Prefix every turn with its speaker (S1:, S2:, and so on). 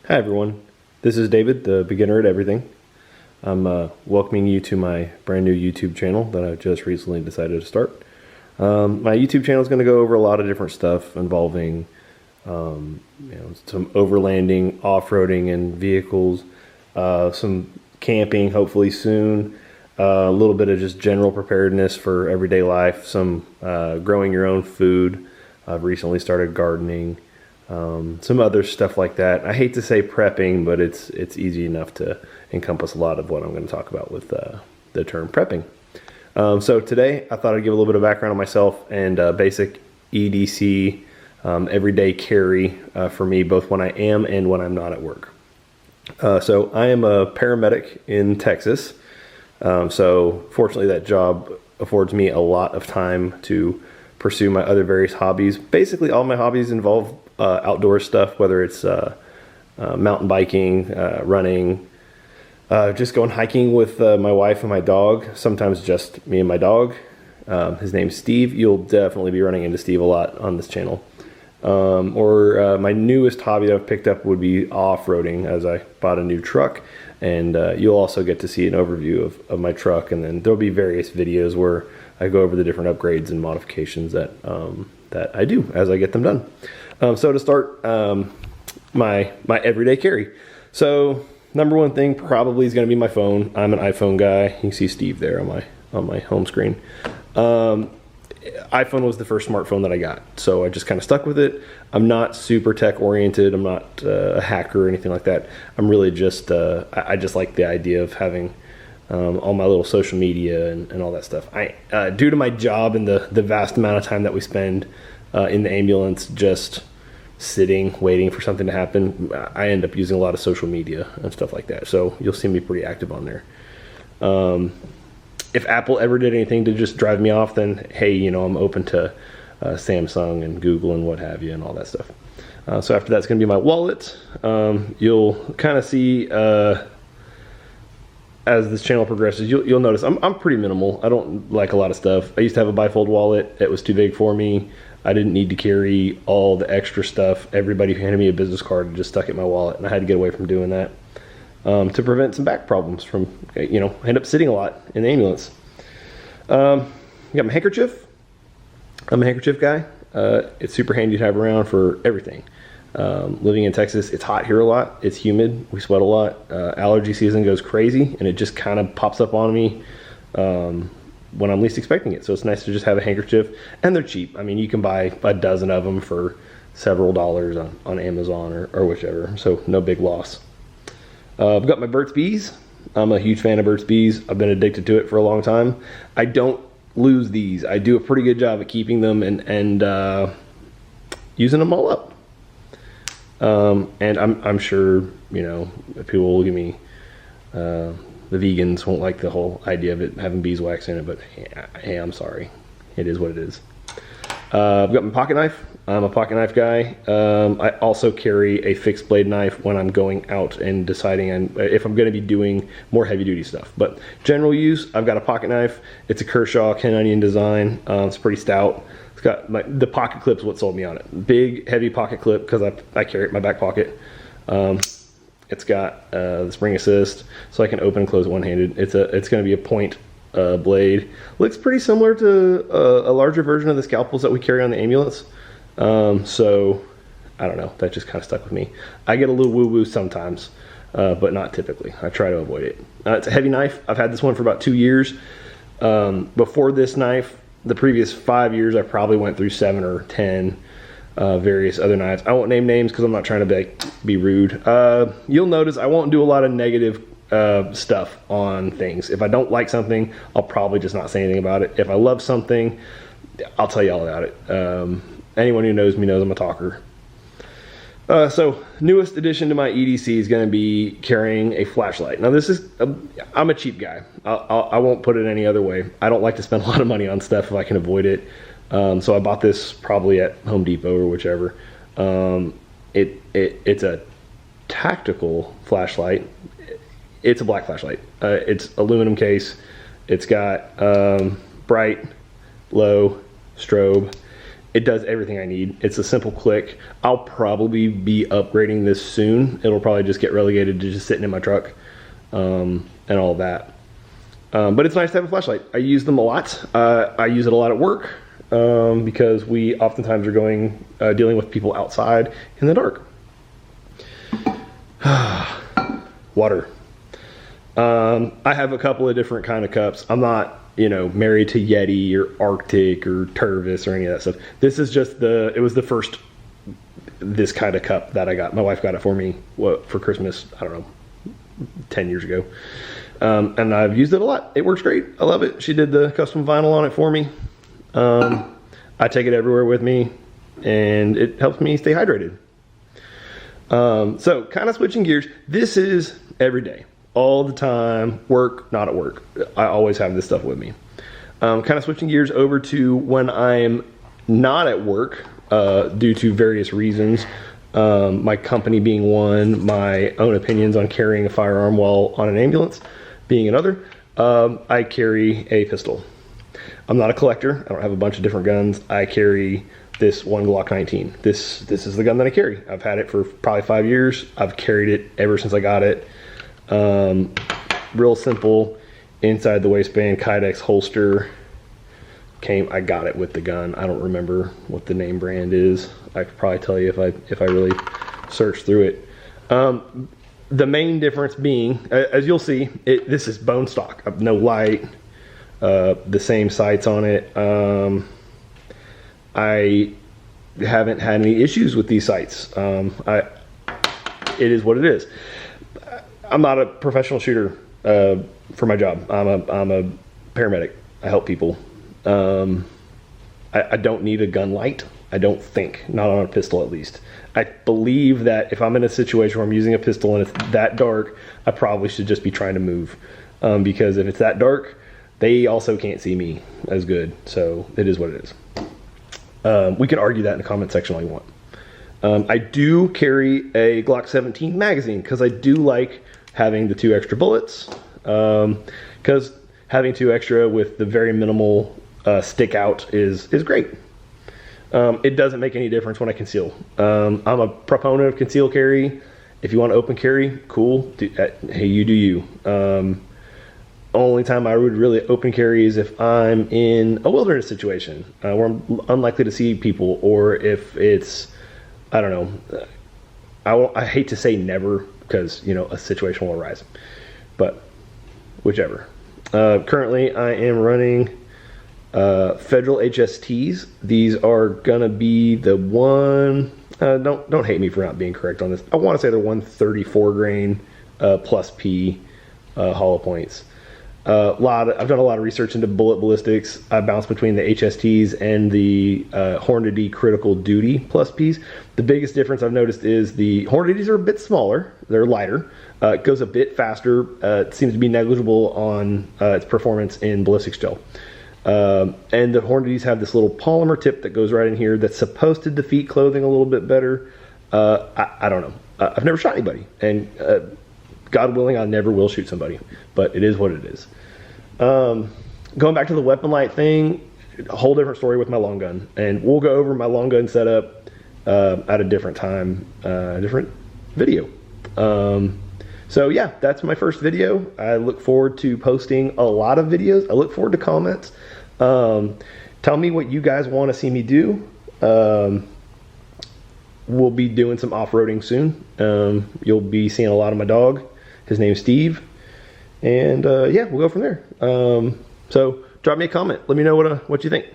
S1: Hi everyone, this is David, the beginner at everything. I'm welcoming you to my brand new YouTube channel that I just recently decided to start. My YouTube channel is going to go over a lot of different stuff involving some overlanding, off-roading and vehicles, some camping hopefully soon, a little bit of just general preparedness for everyday life, some growing your own food. I've recently started gardening. Some other stuff like that. I hate to say prepping, but it's easy enough to encompass a lot of what I'm going to talk about with the term prepping. So today I thought I'd give a little bit of background on myself and basic EDC everyday carry for me, both when I am and when I'm not at work. So I am a paramedic in Texas. So fortunately that job affords me a lot of time to pursue my other various hobbies. Basically all my hobbies involve outdoor stuff, whether it's mountain biking, running, just going hiking with my wife and my dog, sometimes just me and my dog. His name's Steve. You'll definitely be running into Steve a lot on this channel. Or my newest hobby that I've picked up would be off-roading, as I bought a new truck, and you'll also get to see an overview of my truck, and then there'll be various videos where I go over the different upgrades and modifications that I do as I get them done. So to start, my everyday carry. So number one thing probably is going to be my phone. I'm an iPhone guy. You can see Steve there on my home screen. iPhone was the first smartphone that I got, so I just kind of stuck with it. I'm not super tech oriented. I'm not a hacker or anything like that. I'm really just I just like the idea of having all my little social media and all that stuff. Due to my job and the vast amount of time that we spend in the ambulance just sitting waiting for something to happen, I end up using a lot of social media and stuff like that, so you'll see me pretty active on there. If Apple ever did anything to just drive me off, then hey, I'm open to Samsung and Google and what have you and all that stuff. So after that's going to be my wallet. You'll kind of see as this channel progresses, you'll notice I'm pretty minimal. I don't like a lot of stuff. I used to have a bifold wallet. It was too big for me. I didn't need to carry all the extra stuff. Everybody who handed me a business card just stuck it in my wallet, and I had to get away from doing that to prevent some back problems from, I end up sitting a lot in the ambulance. Got my handkerchief. I'm a handkerchief guy. It's super handy to have around for everything. Living in Texas, it's hot here a lot. It's humid. We sweat a lot. Allergy season goes crazy, and it just kind of pops up on me when I'm least expecting it. So it's nice to just have a handkerchief, and they're cheap. I mean, you can buy a dozen of them for several dollars on Amazon or whichever, so no big loss. I've got my Burt's Bees. I'm a huge fan of Burt's Bees. I've been addicted to it for a long time. I don't lose these. I do a pretty good job at keeping them and using them all up. And I'm sure, people will give me, the vegans won't like the whole idea of it having beeswax in it, but hey, I'm sorry. It is what it is. I've got my pocket knife. I'm a pocket knife guy. I also carry a fixed blade knife when I'm going out and deciding if I'm going to be doing more heavy duty stuff. But general use, I've got a pocket knife. It's a Kershaw Ken Onion design. It's pretty stout. It's got the pocket clip's what sold me on it. Big, heavy pocket clip because I carry it in my back pocket. It's got the spring assist, so I can open and close it one-handed. It's going to be a point blade. Looks pretty similar to a larger version of the scalpels that we carry on the ambulance. So I don't know. That just kind of stuck with me. I get a little woo-woo sometimes, but not typically. I try to avoid it. It's a heavy knife. I've had this one for about 2 years. Before this knife, the previous 5 years, I probably went through 7 or 10 various other knives. I won't name names because I'm not trying to be rude. You'll notice I won't do a lot of negative stuff on things. If I don't like something, I'll probably just not say anything about it. If I love something, I'll tell you all about it. Anyone who knows me knows I'm a talker. So newest addition to my EDC is going to be carrying a flashlight. Now this is, I'm a cheap guy. I won't put it any other way. I don't like to spend a lot of money on stuff if I can avoid it. So I bought this probably at Home Depot or whichever. It's a tactical flashlight. It's a black flashlight. It's aluminum case. It's got bright, low, strobe. It does everything I need. It's a simple click. I'll probably be upgrading this soon. It'll probably just get relegated to just sitting in my truck and all that. But it's nice to have a flashlight. I use them a lot. I use it a lot at work because we oftentimes are dealing with people outside in the dark. Water. I have a couple of different kind of cups. I'm not, married to Yeti or Arctic or Tervis or any of that stuff. This is just it was the first this kind of cup that I got. My wife got it for me for Christmas, I don't know, 10 years ago. And I've used it a lot. It works great. I love it. She did the custom vinyl on it for me. I take it everywhere with me and it helps me stay hydrated. So kind of switching gears, this is every day. All the time, work, not at work. I always have this stuff with me. Kind of switching gears over to when I'm not at work due to various reasons. My company being one, my own opinions on carrying a firearm while on an ambulance being another. I carry a pistol. I'm not a collector. I don't have a bunch of different guns. I carry this one Glock 19. This is the gun that I carry. I've had it for probably 5 years. I've carried it ever since I got it. Real simple, inside the waistband Kydex holster. I got it with the gun. I don't remember what the name brand is. I could probably tell you if I really search through it. The main difference being, as you'll see, this is bone stock, no light, the same sights on it. I haven't had any issues with these sights. It is what it is. I'm not a professional shooter for my job. I'm a paramedic. I help people. I don't need a gun light. I don't think, not on a pistol at least. I believe that if I'm in a situation where I'm using a pistol and it's that dark, I probably should just be trying to move. Because if it's that dark, they also can't see me as good. So it is what it is. We can argue that in the comment section all you want. I do carry a Glock 17 magazine because I do like having the 2 extra bullets. Because having 2 extra with the very minimal stick out is great. It doesn't make any difference when I conceal. I'm a proponent of conceal carry. If you want to open carry, cool. Hey, you do you. Only time I would really open carry is if I'm in a wilderness situation where I'm unlikely to see people, or if it's, I don't know. I hate to say never because, a situation will arise, but whichever. Currently I am running Federal HSTs. These are gonna be the one, don't hate me for not being correct on this. I want to say they're 134 grain plus P hollow points. I've done a lot of research into bullet ballistics. I bounce between the HSTs and the Hornady Critical Duty plus Ps. The biggest difference I've noticed is the Hornadys are a bit smaller. They're lighter. It goes a bit faster. It seems to be negligible on its performance in ballistics gel. And the Hornadys have this little polymer tip that goes right in here that's supposed to defeat clothing a little bit better. I don't know. I've never shot anybody, and God willing, I never will shoot somebody, but it is what it is. Going back to the weapon light thing, a whole different story with my long gun, and we'll go over my long gun setup at a different time, different video. So yeah, that's my first video. I look forward to posting a lot of videos. I look forward to comments. Tell me what you guys want to see me do. We'll be doing some off-roading soon. You'll be seeing a lot of my dog. His name's Steve. And yeah, we'll go from there. So drop me a comment. Let me know what you think.